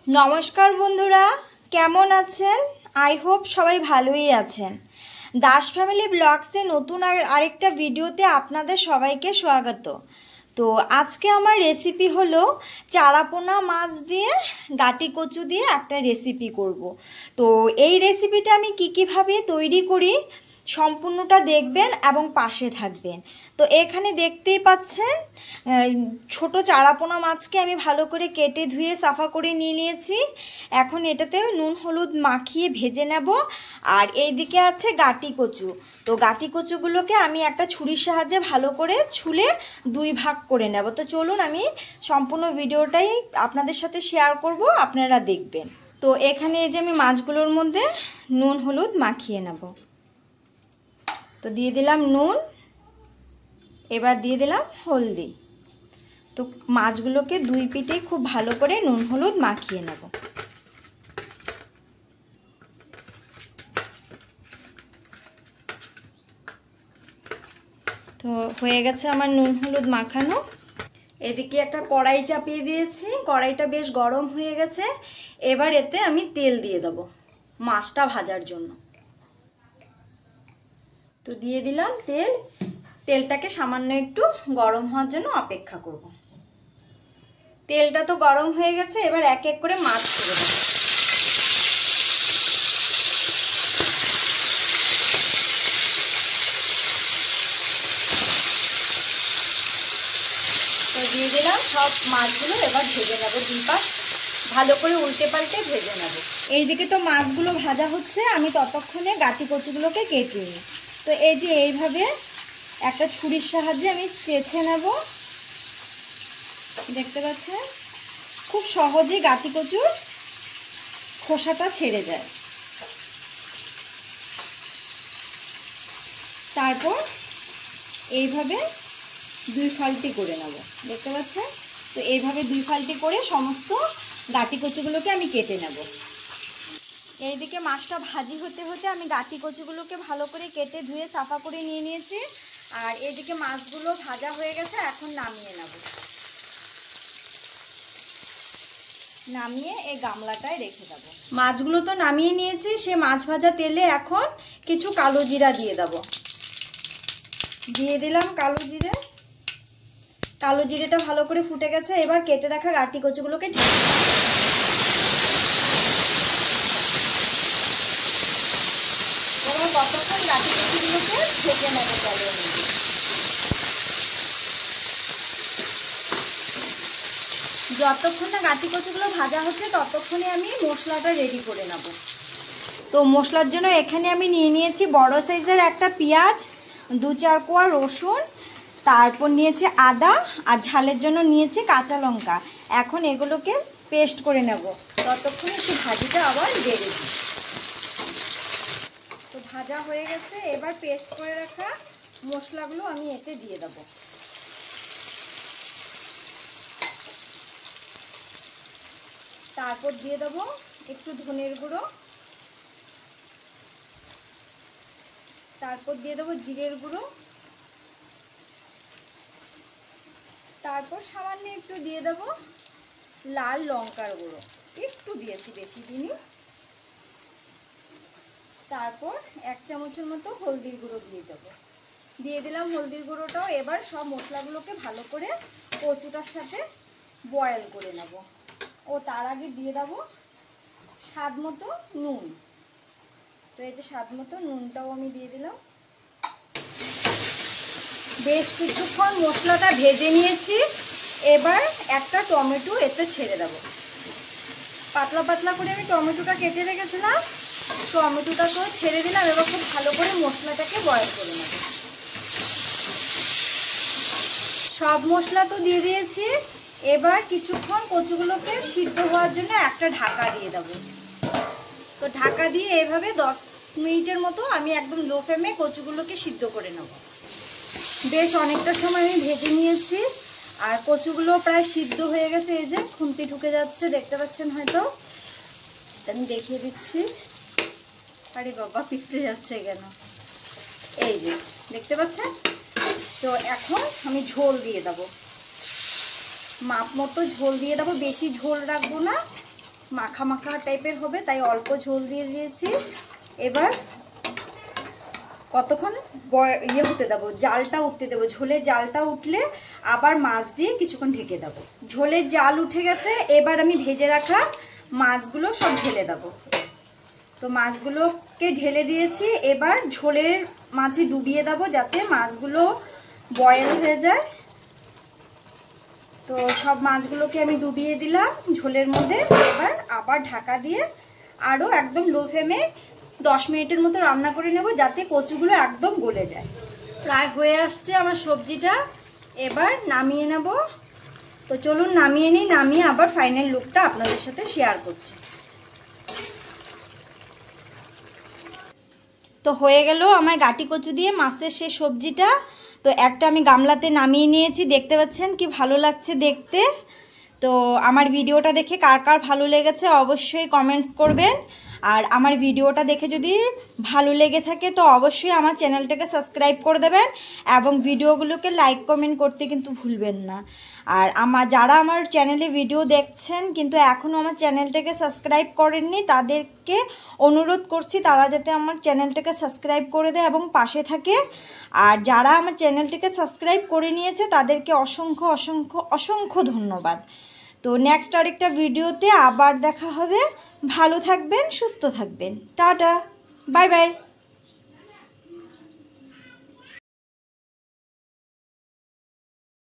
নমস্কার বন্ধুরা, কেমন আছেন? আই হোপ সবাই ভালোই আছেন। দাস ফ্যামিলি ব্লগসে নতুন আরেকটা ভিডিওতে আপনাদের সবাইকে স্বাগত। তো আজকে আমার রেসিপি হলো চারাপোনা মাছ দিয়ে গাটি কচু দিয়ে একটা রেসিপি করব। তো এই রেসিপিটা আমি কীভাবে তৈরি করি সম্পূর্ণটা দেখবেন এবং পাশে থাকবেন। তো এখানে দেখতেই পাচ্ছেন ছোট চারাপোনা মাছকে আমি ভালো করে কেটে ধুয়ে সাফা করে নিয়ে নিয়েছি। এখন এটাতে নুন হলুদ মাখিয়ে ভেজে নেব। আর এইদিকে আছে গাটি কচু। তো গাটি কচুগুলোকে আমি একটা ছুরির সাহায্যে ভালো করে ছুলে দুই ভাগ করে নেব। তো চলুন আমি সম্পূর্ণ ভিডিওটাই আপনাদের সাথে শেয়ার করব, আপনারা দেখবেন। তো এখানে এই যে আমি মাছগুলোর মধ্যে নুন হলুদ মাখিয়ে নেব। তো দিয়ে দিলাম নুন, এবার দিয়ে দিলাম হলদি। তো মাছগুলোকে দুই পিঠে খুব ভালো করে নুন হলুদ মাখিয়ে নেব। তো হয়ে গেছে আমার নুন হলুদ মাখানো। এদিকে একটা কড়াই চাপিয়ে দিয়েছি, কড়াইটা বেশ গরম হয়ে গেছে। এবার এতে আমি তেল দিয়ে দেব মাছটা ভাজার জন্য। তো দিয়ে দিলাম তেল। তেলটাকে সামান্য একটু গরম হওয়ার জন্য অপেক্ষা করব। তেলটা তো গরম হয়ে গেছে, এবার এক এক করে মাছ ছেড়ে দেব। তো দিয়ে দিলাম সব মাছগুলো, এবার ভেজে নেবো দুই পাশ ভালো করে উল্টে পাল্টে ভেজে নেব। এইদিকে তো মাছগুলো ভাজা হচ্ছে, আমি ততক্ষণে গাটি কচুগুলোকে কেটে নিই। তো এই যে এইভাবে একটা ছুরির সাহায্যে আমি চেঁচে নেব। দেখতে পাচ্ছেন খুব সহজেই গাটি কচুর খোসাটা ছেড়ে যায়। তারপর এইভাবে দুই ফালতি করে নেব। দেখতে পাচ্ছেন? তো এইভাবে দুই ফালতি করে সমস্ত গাটি কচুগুলোকে আমি কেটে নেব। এইদিকে মাছটা ভাজি হতে হতে আমি গাটি কচুগুলোকে ভালো করে কেটে ধুয়ে সাফা করে নিয়ে নিয়েছি। আর এইদিকে মাছগুলো ভাজা হয়ে গেছে, এখন নামিয়ে নেব। নামিয়ে এই গামলাটায় রেখে দেবো। মাছগুলো তো নামিয়ে নিয়েছি। সে মাছ ভাজা তেলে এখন কিছু কালো জিরা দিয়ে দেবো। দিয়ে দিলাম কালো জিরে। কালো জিরেটা ভালো করে ফুটে গেছে। এবার কেটে রাখা গাটি কচুগুলোকে এবার কতক্ষণ গাটি কচুগুলোকে ভেজে নেবে তেলের মধ্যে। যতক্ষণ না গাটি কচুগুলো ভাজা হচ্ছে ততক্ষণে আমি মশলাটা রেডি করে নেব। তো মশলার জন্য এখানে আমি নিয়ে নিয়েছি বড় সাইজের একটা পেঁয়াজ, 2-4 কোয়া রসুন, তারপর নিয়েছি আদা, আর ঝালের জন্য নিয়েছি কাঁচা লঙ্কা। এখন এগুলোকে পেস্ট করে নেব। ততক্ষণে একটু ভাজিটা আবার বেড়ে দিই। তো ভাজা হয়ে গেছে, এবার পেস্ট করে রাখা মশলাগুলো আমি এতে দিয়ে দেব। তারপর দিয়ে দেব একটু ধনের গুঁড়ো, তারপর দিয়ে দেবো জিরের গুঁড়ো, তারপর সামান্য একটু দিয়ে দেব লাল লঙ্কার গুঁড়ো, একটু দিয়েছি, বেশি দিইনি। তারপর 1 চামচের মতো হলদির গুঁড়ো দিয়ে দেবো। দিয়ে দিলাম হলদির গুঁড়োটাও। এবার সব মশলাগুলোকে ভালো করে কচুটার সাথে বয়েল করে নেব। ও তার আগে দিয়ে দেবো স্বাদ মতো নুন। তো এই যে স্বাদ মতো নুনটাও আমি দিয়ে দিলাম। বেশ কিছুক্ষণ মশলাটা ভেজে নিয়েছি। এবার একটা টমেটো এতে ছেড়ে দেব। পাতলা পাতলা করে আমি টমেটোটা কেটে রেখেছিলাম, টমেটোটাকেও ছেড়ে দিলাম। এবার খুব ভালো করে মশলাটাকে বয়েল করে নেব। সব মশলা তো দিয়ে দিয়েছি। এবার কিছুক্ষণ কচুগুলোকে সিদ্ধ হওয়ার জন্য একটা ঢাকা দিয়ে দেব। তো ঢাকা দিয়ে এভাবে 10 মিনিটের মতো আমি একদম লো ফ্লেমে কচুগুলোকে সিদ্ধ করে নেব। বেশ অনেকটা সময় আমি ভেজে নিয়েছি, আর কচুগুলো প্রায় সিদ্ধ হয়ে গেছে। এই যে খুন্তি ঢুকে যাচ্ছে, দেখতে পাচ্ছেন হয়তো। আমি দেখিয়ে দিচ্ছি। আরে বাবা, পিছলে যাচ্ছে কেন? এই যে দেখতে পাচ্ছেন। তো এখন আমি ঝোল দিয়ে দেবো, মাপ মতো ঝোল দিয়ে দেবো। বেশি ঝোল রাখবো না, মাখা মাখা টাইপের হবে, তাই অল্প ঝোল দিয়ে দিয়েছি। এবার কতক্ষণ ইয়ে হতে দেবো, জালটা উঠতে দেবো। ঝোলের জালটা উঠলে আবার মাছ দিয়ে কিছুক্ষণ ঢেকে দেবো। ঝোলের জাল উঠে গেছে, এবার আমি ভেজে রাখা মাছগুলো সব ঢেলে দেবো। তো মাছগুলোকে ঢেলে দিয়েছি, এবার ঝোলের মাছে ডুবিয়ে দেবো যাতে মাছগুলো বয়েল হয়ে যায়। তো সব মাছগুলোকে আমি ডুবিয়ে দিলাম ঝোলের মধ্যে। এবার আবার ঢাকা দিয়ে আরও একদম লো ফ্লেমে 10 মিনিটের মতো রান্না করে নেব যাতে কচুগুলো একদম গলে যায়। প্রায় হয়ে আসছে আমার সবজিটা, এবার নামিয়ে নেব। তো চলুন নামিয়ে নিই, নামিয়ে আবার ফাইনাল লুকটা আপনাদের সাথে শেয়ার করছি। তো হয়ে গেল আমার গাটি কচু দিয়ে মাছের সেই সবজিটা। তো একটা আমি গামলাতে নামিয়ে নিয়েছি, দেখতে পাচ্ছেন কি ভালো লাগছে দেখতে। তো আমার ভিডিওটা দেখে কার কার ভালো লেগেছে অবশ্যই কমেন্টস করবেন। আর আমার ভিডিওটা দেখে যদি ভালো লেগে থাকে তো অবশ্যই আমার চ্যানেলটাকে সাবস্ক্রাইব করে দেবেন এবং ভিডিওগুলোকে লাইক কমেন্ট করতে কিন্তু ভুলবেন না। আর যারা আমার চ্যানেলে ভিডিও দেখছেন কিন্তু এখনও আমার চ্যানেলটাকে সাবস্ক্রাইব করেননি, তাদেরকে অনুরোধ করছি তারা যাতে আমার চ্যানেলটাকে সাবস্ক্রাইব করে দেয় এবং পাশে থাকে। আর যারা আমার চ্যানেলটাকে সাবস্ক্রাইব করে নিয়েছে তাদেরকে অসংখ্য অসংখ্য অসংখ্য ধন্যবাদ। তো নেক্সট আরেকটা ভিডিওতে আবার দেখা হবে। ভালো থাকবেন, সুস্থ থাকবেন। Tata, bye bye.